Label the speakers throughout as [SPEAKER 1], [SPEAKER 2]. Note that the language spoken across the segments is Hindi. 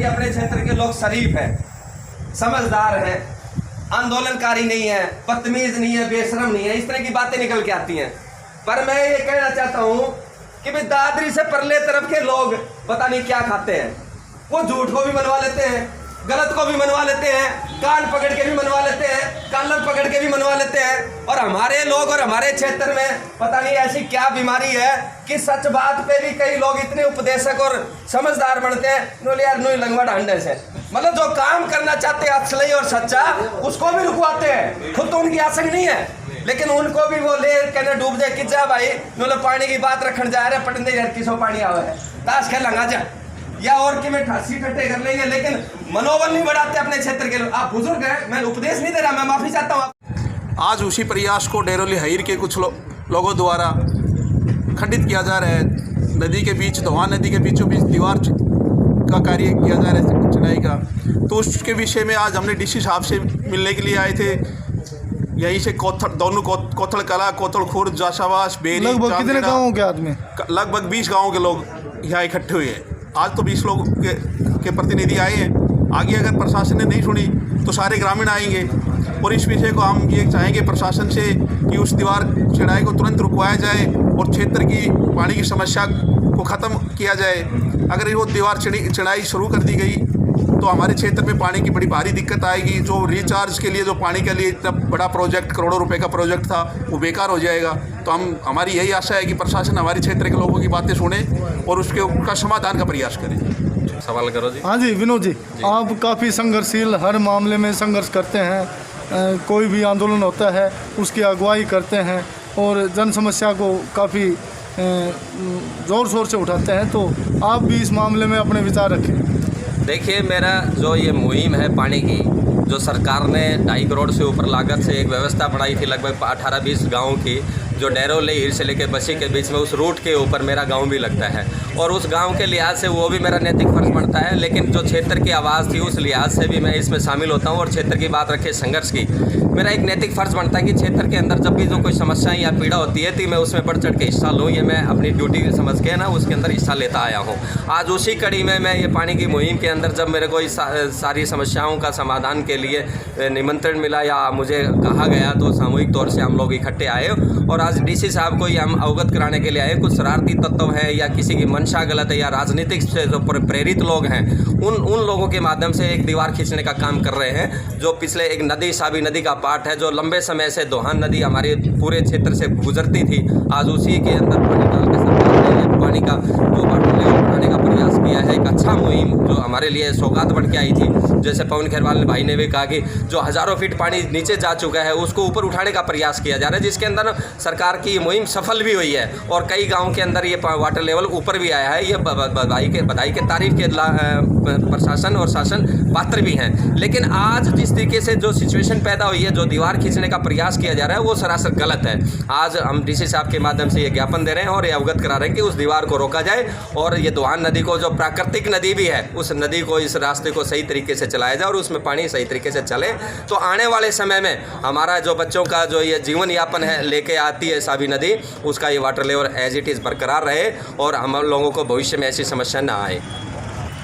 [SPEAKER 1] भी अपने क्षेत्र के लोग शरीफ हैं, समझदार हैं, आंदोलनकारी नहीं है, बदतमीज नहीं है, बेशरम नहीं है, इस तरह की बातें निकल के आती हैं। पर मैं ये कहना चाहता हूँ कि भाई दादरी से परले तरफ के लोग पता नहीं क्या खाते हैं। वो झूठ को भी मनवा लेते हैं, गलत को भी मनवा लेते हैं, कान पकड़ के भी मनवा लेते हैं, कॉलर पकड़ के भी मनवा लेते हैं। और हमारे लोग और हमारे क्षेत्र में पता नहीं ऐसी क्या बीमारी है कि सच बात पे भी कई लोग इतने उपदेशक और समझदार बनते हैं, नोले यार नोई लंगवा ढांडे से, मतलब जो काम करना चाहते हैं असली और सच्चा, उसको भी रुकवाते हैं। खुद तो उनकी आसक नहीं है, लेकिन उनको भी वो ले कहने डूब जाए कि जा भाई नोले पानी की बात रखने जा रहे पटने यार किसो पानी आवे है, ताश खेल लंगा जा या और कि मैं ठासी ठट्टे कर लेंगे, लेकिन मनोबल नहीं बढ़ाते अपने क्षेत्र के लोग। आप बुजुर्ग हैं, मैं उपदेश नहीं दे रहा, मैं माफी चाहता हूँ।
[SPEAKER 2] आज उसी प्रयास को डेरोली हईर के कुछ लोगों द्वारा खंडित किया जा रहा है। नदी के बीच, दोहा नदी के बीचों बीच दीवार का कार्य किया जा रहा है चढ़ाई का, तो उसके विषय में आज हमने डीसी साहब से मिलने के लिए आए थे। यहीं से दोनों कोथल कला, कोथल खुर्द, जाशावास, बेरी,
[SPEAKER 3] लगभग कितने गाँवों के आदमी?
[SPEAKER 2] लगभग 20 गाँवों के लोग यहाँ इकट्ठे हुए हैं। आज तो 20 लोग के प्रतिनिधि आए हैं। आगे अगर प्रशासन ने नहीं सुनी तो सारे ग्रामीण आएंगे और इस विषय को हम ये चाहेंगे प्रशासन से कि उस दीवार चढ़ाई को तुरंत रुकवाया जाए और क्षेत्र की पानी की समस्या को ख़त्म किया जाए। अगर वो दीवार चढ़ाई शुरू कर दी गई तो हमारे क्षेत्र में पानी की बड़ी भारी दिक्कत आएगी। जो रिचार्ज के लिए, जो पानी के लिए इतना बड़ा प्रोजेक्ट, करोड़ों रुपए का प्रोजेक्ट था, वो बेकार हो जाएगा। तो हमारी यही आशा है कि प्रशासन हमारे क्षेत्र के लोगों की बातें सुने और उसका समाधान का प्रयास करे।
[SPEAKER 1] सवाल करो जी।
[SPEAKER 3] हाँ जी, विनोद जी, आप काफ़ी संघर्षशील, हर मामले में संघर्ष करते हैं, कोई भी आंदोलन होता है उसकी अगुवाई करते हैं और जन समस्या को काफ़ी ज़ोर शोर से उठाते हैं, तो आप भी इस मामले में अपने विचार रखें।
[SPEAKER 1] देखिए, मेरा जो ये मुहिम है पानी की, जो सरकार ने 2.5 करोड़ से ऊपर लागत से एक व्यवस्था बनाई थी, लगभग 18-20 गाँव की, जो डेरोली हीर से लेकर बसी के बीच में, उस रूट के ऊपर मेरा गांव भी लगता है और उस गांव के लिहाज से वो भी मेरा नैतिक फर्ज बनता है। लेकिन जो क्षेत्र की आवाज़ थी उस लिहाज से भी मैं इसमें शामिल होता हूं और क्षेत्र की बात रखे संघर्ष की, मेरा एक नैतिक फ़र्ज़ बनता है कि क्षेत्र के अंदर जब भी जो कोई समस्या या पीड़ा होती है तो मैं उसमें बढ़ चढ़ के हिस्सा लूँ। ये मैं अपनी ड्यूटी समझ के ना उसके अंदर हिस्सा लेता आया हूँ। आज उसी कड़ी में मैं ये पानी की मुहिम के अंदर जब मेरे को इस सारी समस्याओं का समाधान के लिए निमंत्रण मिला या मुझे कहा गया तो सामूहिक तौर से हम लोग इकट्ठे आए और आज डीसी साहब को हम अवगत कराने के लिए आए। कुछ शरारती तत्व हैं या किसी की मंशा गलत है या राजनीतिक से जो प्रेरित लोग हैं, उन लोगों के माध्यम से एक दीवार खींचने का काम कर रहे हैं। जो पिछले एक नदी, साबी नदी का पार्ट है, जो लंबे समय से दोहान नदी हमारे पूरे क्षेत्र से गुजरती थी, आज उसी के अंदर पानी डाल के सरकार ने पानी का जो वाटर लेवल उठाने का प्रयास किया है। एक अच्छा मुहिम जो हमारे लिए सौगात बढ़ के आई थी। जैसे पवन खेरवाल भाई ने भी कहा कि जो हज़ारों फीट पानी नीचे जा चुका है उसको ऊपर उठाने का प्रयास किया जा रहा है, जिसके अंदर सरकार की मुहिम सफल भी हुई है और कई गाँव के अंदर ये वाटर लेवल ऊपर भी आया है। ये बधाई के तारीफ के प्रशासन और शासन पात्र भी हैं। लेकिन आज जिस तरीके से जो सिचुएशन पैदा हुई है, जो दीवार खींचने का प्रयास किया जा रहा है, वो सरासर गलत है। आज हम डीसी साहब के माध्यम से ये ज्ञापन दे रहे हैं और ये अवगत करा रहे हैं कि उस दीवार को रोका जाए और ये दोहान नदी को, जो प्राकृतिक नदी भी है, उस नदी को, इस रास्ते को सही तरीके से चलाया जाए और उसमें पानी सही तरीके से चले। तो आने वाले समय में हमारा जो बच्चों का जो ये जीवन यापन है लेके आती है साबी नदी, उसका ये water level as it is बरकरार रहे और हम लोगों को भविष्य में ऐसी समस्या ना आए।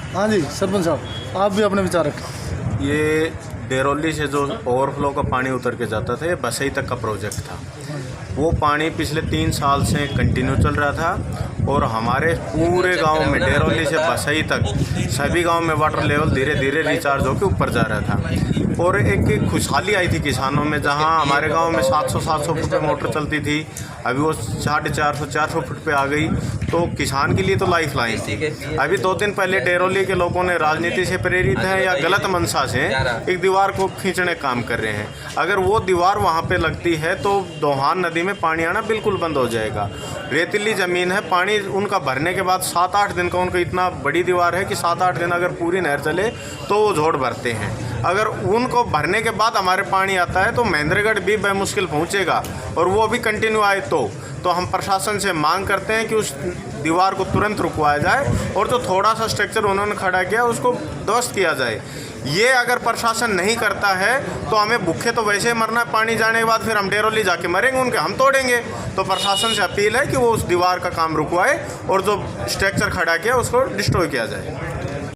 [SPEAKER 3] हाँ जी, सरपंच साहब, आप भी अपने विचार रखें।
[SPEAKER 4] ये डेरोली से जो ओवरफ्लो का पानी उतर के जाता था, ये बसई तक का प्रोजेक्ट था। वो पानी पिछले 3 साल से कंटिन्यू चल रहा था और हमारे पूरे गांव में, डेरोली से बसई तक सभी गांव में वाटर लेवल धीरे धीरे रिचार्ज होकर ऊपर जा रहा था और एक खुशहाली आई थी किसानों में। जहां हमारे गांव में 700 फुट पे मोटर चलती थी, अभी वो 450 फुट पे आ गई। तो किसान के लिए तो लाइफ लाइन थी। अभी 2 दिन पहले डेरोली के लोगों ने राजनीति से प्रेरित है या गलत मंशा से एक दीवार को खींचने का काम कर रहे हैं। अगर वो दीवार वहाँ पे लगती है तो दोहान नदी में पानी आना बिल्कुल बंद हो जाएगा। रेतीली ज़मीन है, पानी उनका भरने के बाद 7-8 दिन का, उनका इतना बड़ी दीवार है कि 7-8 दिन अगर पूरी नहर चले तो वो झोड़ भरते हैं। अगर उनको भरने के बाद हमारे पानी आता है तो महेंद्रगढ़ भी बेमुश्किल पहुँचेगा और वो भी कंटिन्यू आए तो हम प्रशासन से मांग करते हैं कि उस दीवार को तुरंत रुकवाया जाए और जो थोड़ा सा स्ट्रक्चर उन्होंने खड़ा किया उसको ध्वस्त किया जाए। ये अगर प्रशासन नहीं करता है तो हमें भूखे तो वैसे ही मरना है, पानी जाने के बाद फिर हम डेरोली जाके मरेंगे, उनके हम तोड़ेंगे। तो प्रशासन से अपील है कि वो उस दीवार का काम रुकवाए और जो स्ट्रक्चर खड़ा किया उसको डिस्ट्रॉय किया जाए।